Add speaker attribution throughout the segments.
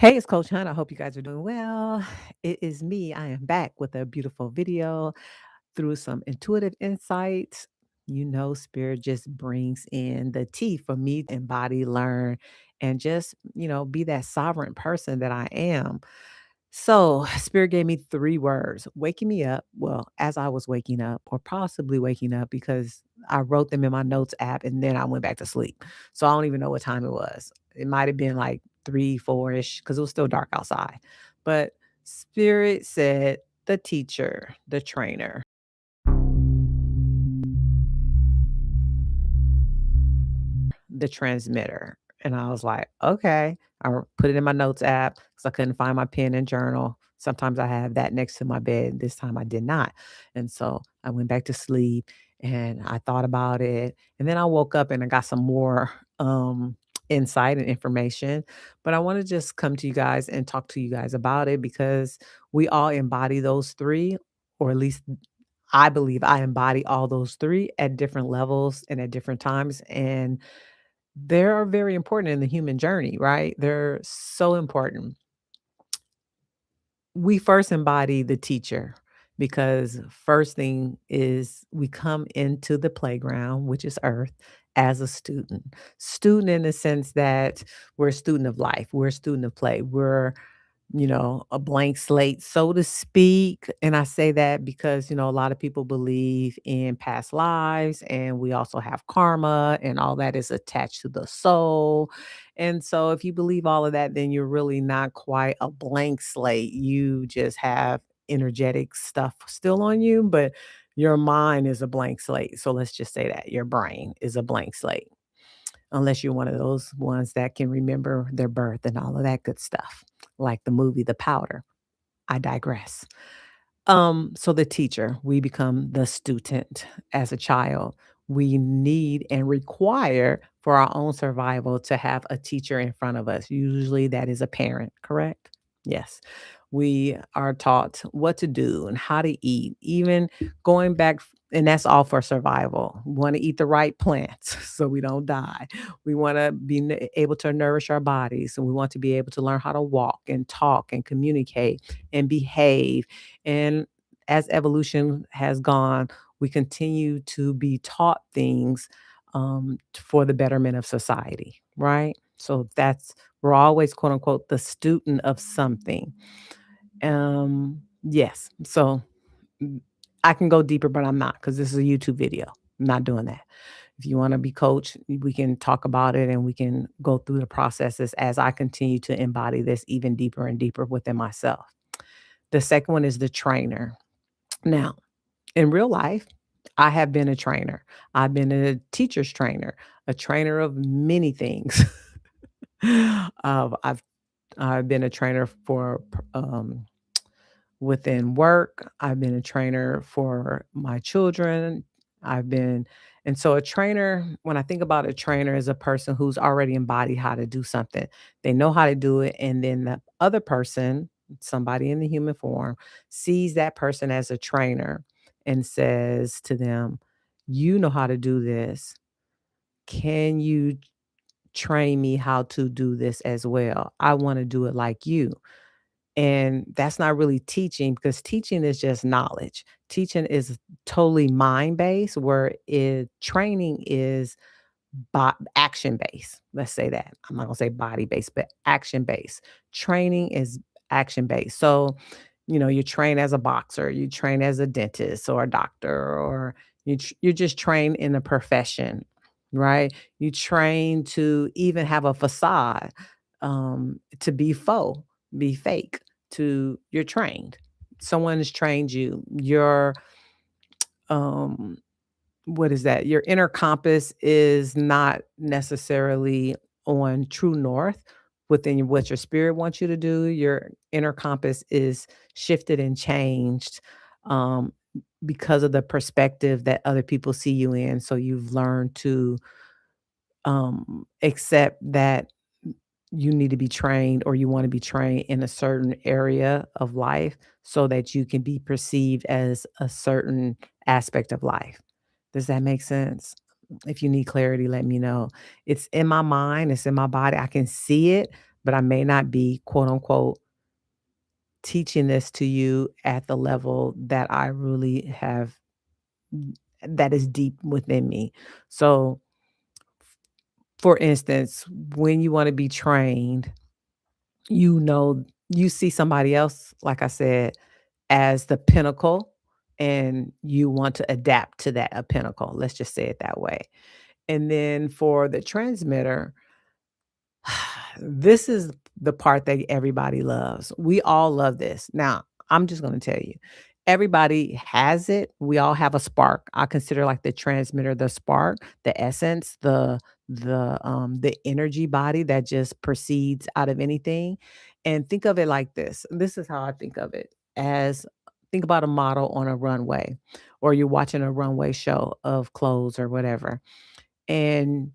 Speaker 1: Hey, it's Coach Hunt. I hope you guys are doing well. It is me. I am back with a beautiful video through some intuitive insights. Spirit just brings in the tea for me to embody, learn, and just, be that sovereign person that I am. So, Spirit gave me three words waking me up. Well, as I was waking up, or possibly waking up because I wrote them in my notes app and then I went back to sleep. So, I don't even know what time it was. It might have been like 3, 4 ish because it was still dark outside. But Spirit said, the teacher, the trainer, the transmitter. And I was like, okay. Put it in my notes app because I couldn't find my pen and journal. Sometimes I have that next to my bed. This time I did not. And so I went back to sleep and I thought about it. And then I woke up and I got some more insight and information. But I want to just come to you guys and talk to you guys about it because we all embody those three, or at least I believe I embody all those three at different levels and at different times. And they're very important in the human journey, right? They're so important. We first embody the teacher because first thing is we come into the playground, which is earth, as a student. Student in the sense that we're a student of life, we're a student of play, we're a blank slate, so to speak. And I say that because, a lot of people believe in past lives and we also have karma and all that is attached to the soul. And so if you believe all of that, then you're really not quite a blank slate. You just have energetic stuff still on you, but your mind is a blank slate. So let's just say that your brain is a blank slate unless you're one of those ones that can remember their birth and all of that good stuff, like the movie The Powder. I digress. So the teacher, we become the student as a child. We need and require for our own survival to have a teacher in front of us. Usually that is a parent, correct? Yes. We are taught what to do and how to eat, even going back, and that's all for survival. We want to eat the right plants so we don't die. We want to be able to nourish our bodies, and we want to be able to learn how to walk and talk and communicate and behave. And as evolution has gone, we continue to be taught things for the betterment of society, right? So we're always quote unquote the student of something. Yes. So mm, I can go deeper, but I'm not because this is a YouTube video. I'm not doing that. If you want to be coached, we can talk about it and we can go through the processes as I continue to embody this even deeper and deeper within myself. The second one is the trainer. Now, in real life, I have been a trainer. I've been a teacher's trainer, a trainer of many things. I've been a trainer for within work. I've been a trainer for my children. I've been, and so a trainer, when I think about a trainer, is a person who's already embodied how to do something. They know how to do it. And then the other person, somebody in the human form, sees that person as a trainer and says to them, you know how to do this. Can you train me how to do this as well? I want to do it like you. And that's not really teaching because teaching is just knowledge. Teaching is totally mind based, where training is action based. Let's say that. I'm not going to say body based, but action based. Training is action based. So, you train as a boxer, you train as a dentist or a doctor, or you just train in a profession, right? You train to even have a facade, to be faux, be fake, to you're trained. Someone has trained you. Um, what is that? Your inner compass is not necessarily on true north within what your spirit wants you to do. Your inner compass is shifted and changed um, because of the perspective that other people see you in. So you've learned to accept that you need to be trained or you want to be trained in a certain area of life so that you can be perceived as a certain aspect of life. Does that make sense? If you need clarity, let me know. It's in my mind, it's in my body. I can see it, but I may not be, quote unquote, teaching this to you at the level that I really have that is deep within me. So, for instance, when you want to be trained, you see somebody else, like I said, as the pinnacle, and you want to adapt to that a pinnacle. Let's just say it that way. And then for the transmitter, this is the part that everybody loves. We all love this. Now, I'm just going to tell you, everybody has it. We all have a spark. I consider like the transmitter, the spark, the essence, the energy body that just proceeds out of anything. And think of it like this. This is how I think of it. As think about a model on a runway, or you're watching a runway show of clothes or whatever. And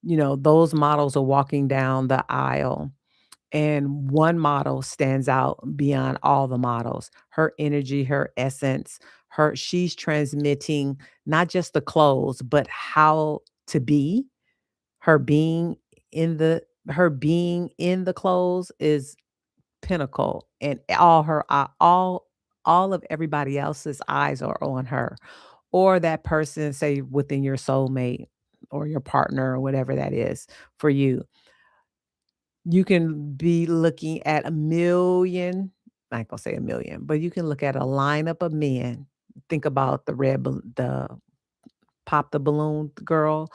Speaker 1: those models are walking down the aisle, and one model stands out beyond all the models. Her energy, her essence, she's transmitting not just the clothes, but how to be. Her being her being in the clothes is pinnacle, and all of everybody else's eyes are on her, or that person, say, within your soulmate or your partner or whatever that is for you. You can be looking at a million, I ain't gonna say a million, but you can look at a lineup of men. Think about the pop the balloon girl,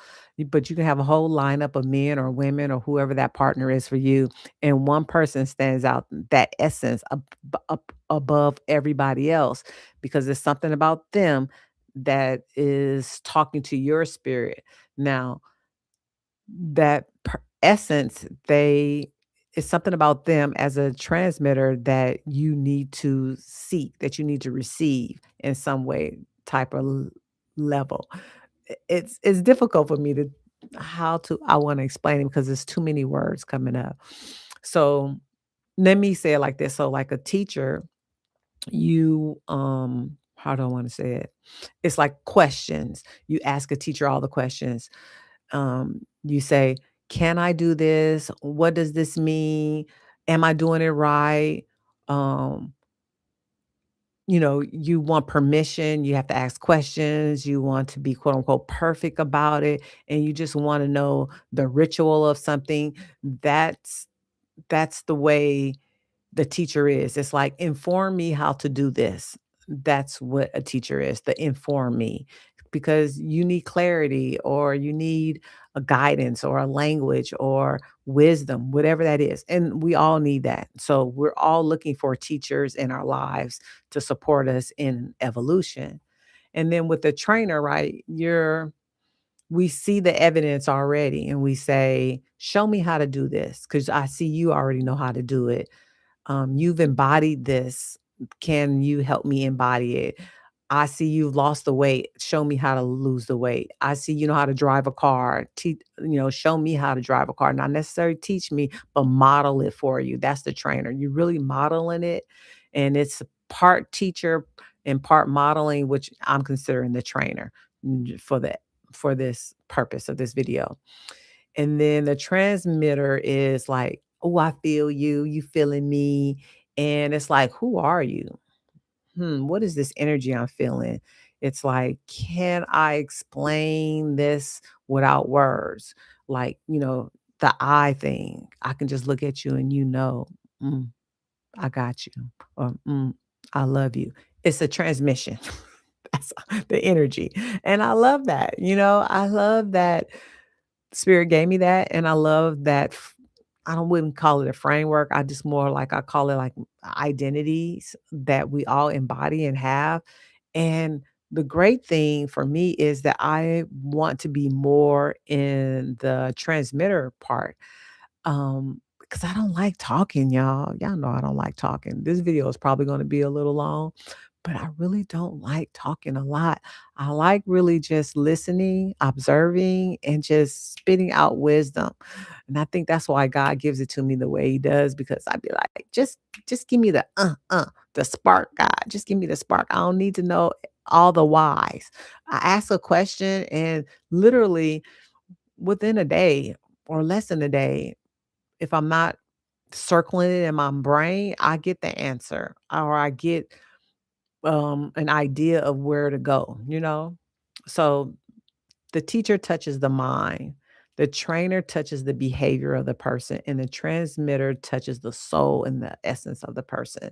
Speaker 1: but you can have a whole lineup of men or women or whoever that partner is for you, and one person stands out, that essence up above everybody else, because there's something about them that is talking to your spirit. Now, essence, they it's something about them as a transmitter that you need to seek, that you need to receive in some way, type of level. It's difficult for me to how to I want to explain it because there's too many words coming up. So let me say it like this. So like a teacher, you how do I want to say it? It's like questions. You ask a teacher all the questions. You say, "Can I do this? What does this mean? Am I doing it right?" Um, you want permission, you have to ask questions, you want to be quote unquote perfect about it, and you just want to know the ritual of something. That's the way the teacher is. It's like, "Inform me how to do this." That's what a teacher is, the inform me, because you need clarity, or you need a guidance or a language or wisdom, whatever that is. And we all need that. So we're all looking for teachers in our lives to support us in evolution. And then with the trainer, right, we see the evidence already and we say, "Show me how to do this because I see you already know how to do it. You've embodied this. Can you help me embody it? I see you've lost the weight. Show me how to lose the weight. I see you know how to drive a car. Show me how to drive a car. Not necessarily teach me, but model it for you." That's the trainer. You're really modeling it, and it's part teacher and part modeling, which I'm considering the trainer for this purpose of this video. And then the transmitter is like, "Oh, I feel you. You feeling me?" And it's like, "Who are you? What is this energy I'm feeling?" It's like, "Can I explain this without words?" Like, the eye thing. I can just look at you and "Mm, I got you," or "I love you." It's a transmission. That's the energy. And I love that. I love that Spirit gave me that, and I love that I don't wouldn't call it a framework, I just more like I call it like identities that we all embody and have, and the great thing for me is that I want to be more in the transmitter part, because I don't like talking, y'all. Y'all know I don't like talking. This video is probably gonna be a little long, but I really don't like talking a lot. I like really just listening, observing, and just spitting out wisdom. And I think that's why God gives it to me the way he does, because I'd be like, just give me the spark, God. Just give me the spark. I don't need to know all the whys. I ask a question and literally within a day or less than a day, if I'm not circling it in my brain, I get the answer or I get an idea of where to go, you know? So the teacher touches the mind, the trainer touches the behavior of the person, and the transmitter touches the soul and the essence of the person.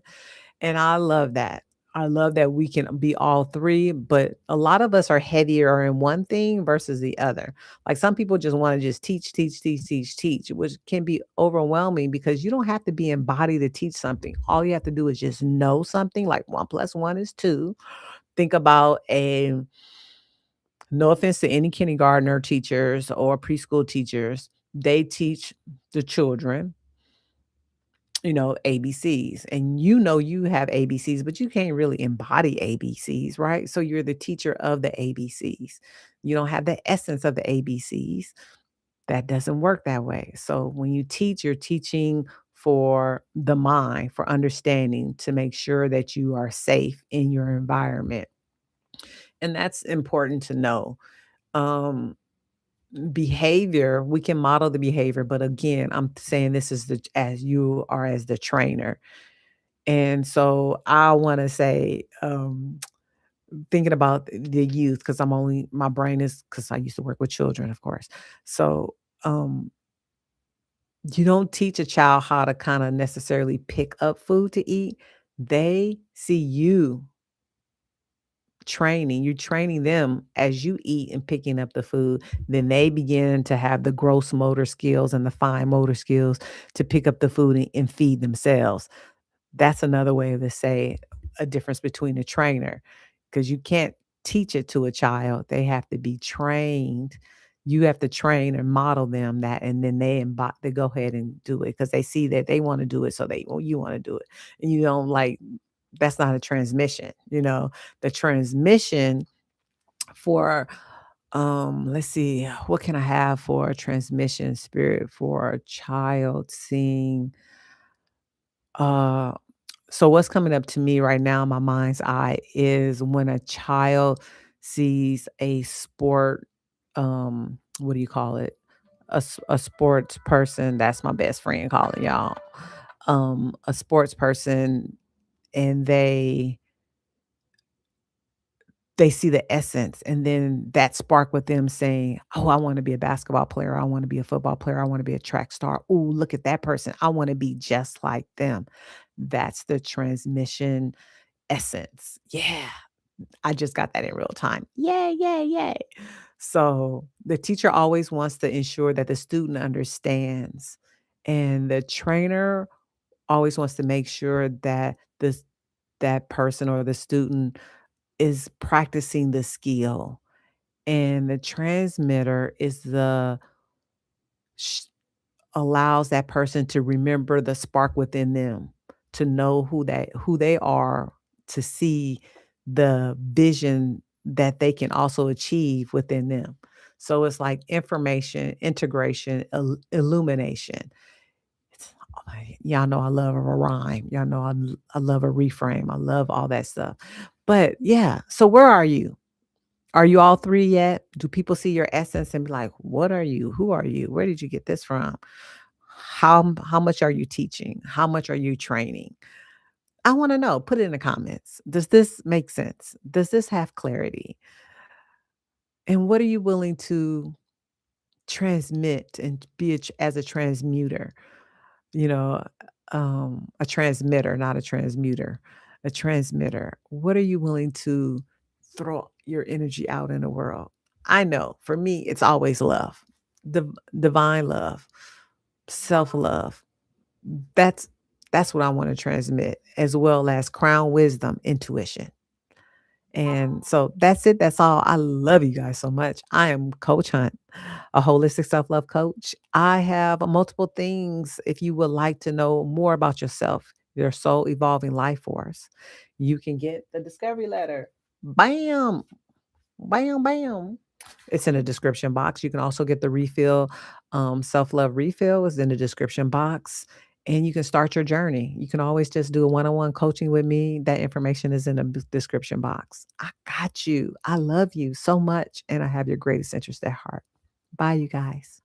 Speaker 1: And I love that. I love that we can be all 3, but a lot of us are heavier in one thing versus the other. Like some people just wanna just teach, teach, teach, teach, teach, which can be overwhelming because you don't have to be embodied to teach something. All you have to do is just know something like 1 plus 1 is 2. Think about a no offense to any kindergartner teachers or preschool teachers, they teach the children, ABCs. And you have ABCs, but you can't really embody ABCs, right? So you're the teacher of the ABCs. You don't have the essence of the ABCs. That doesn't work that way. So when you teach, you're teaching for the mind, for understanding, to make sure that you are safe in your environment. And that's important to know. Um, Behavior, we can model the behavior, but again, I'm saying this is the as you are as the trainer. And so I wanna say, thinking about the youth, because I'm only my brain is because I used to work with children, of course. So, you don't teach a child how to kinda necessarily pick up food to eat. They see you training, you're training them as you eat and picking up the food, then they begin to have the gross motor skills and the fine motor skills to pick up the food and feed themselves. That's another way to say a difference between a trainer, because you can't teach it to a child. They have to be trained. You have to train and model them that, and then they go ahead and do it because they see that they want to do it, so you want to do it, and you don't like. That's not a transmission, The transmission for let's see, what can I have for a transmission spirit for a child seeing uh so what's coming up to me right now in my mind's eye is when a child sees a sport, what do you call it? A sports person, that's my best friend calling y'all. A sports person, and they see the essence, and then that spark with them saying, "Oh, I wanna be a basketball player. I wanna be a football player. I wanna be a track star. Ooh, look at that person. I wanna be just like them." That's the transmission essence. Yeah, I just got that in real time. Yay, yay, yay. So, the teacher always wants to ensure that the student understands, and the trainer always wants to make sure that that person or the student is practicing the skill, and the transmitter is sh allows that person to remember the spark within them, to know who they are, to see the vision that they can also achieve within them. So it's like information, integration, illumination. Y'all know I love a rhyme. Y'all know I love a reframe. I love all that stuff. But yeah, so where are you? Are you all 3 yet? Do people see your essence and be like, "What are you? Who are you? Where did you get this from? How much are you teaching? How much are you training?" I wanna know. Put it in the comments. Does this make sense? Does this have clarity? And what are you willing to transmit and be as a transmuter? You know, a transmitter, not a transmuter, a transmitter. What are you willing to throw your energy out in the world? I know for me, it's always love, divine love, self love. That's that's what I want to transmit, as well as crown wisdom, intuition. And so that's it. That's all. I love you guys so much. I am Coach Hunt, a holistic self love coach. I have multiple things if you would like to know more about yourself, your soul evolving life force. You can get the discovery letter. Bam, bam, bam. It's in the description box. You can also get the refill, self love refill is in the description box, and you can start your journey. You can always just do a one on one coaching with me. That information is in the description box. I got you. I love you so much, and I have your greatest interest at heart. Bye, you guys.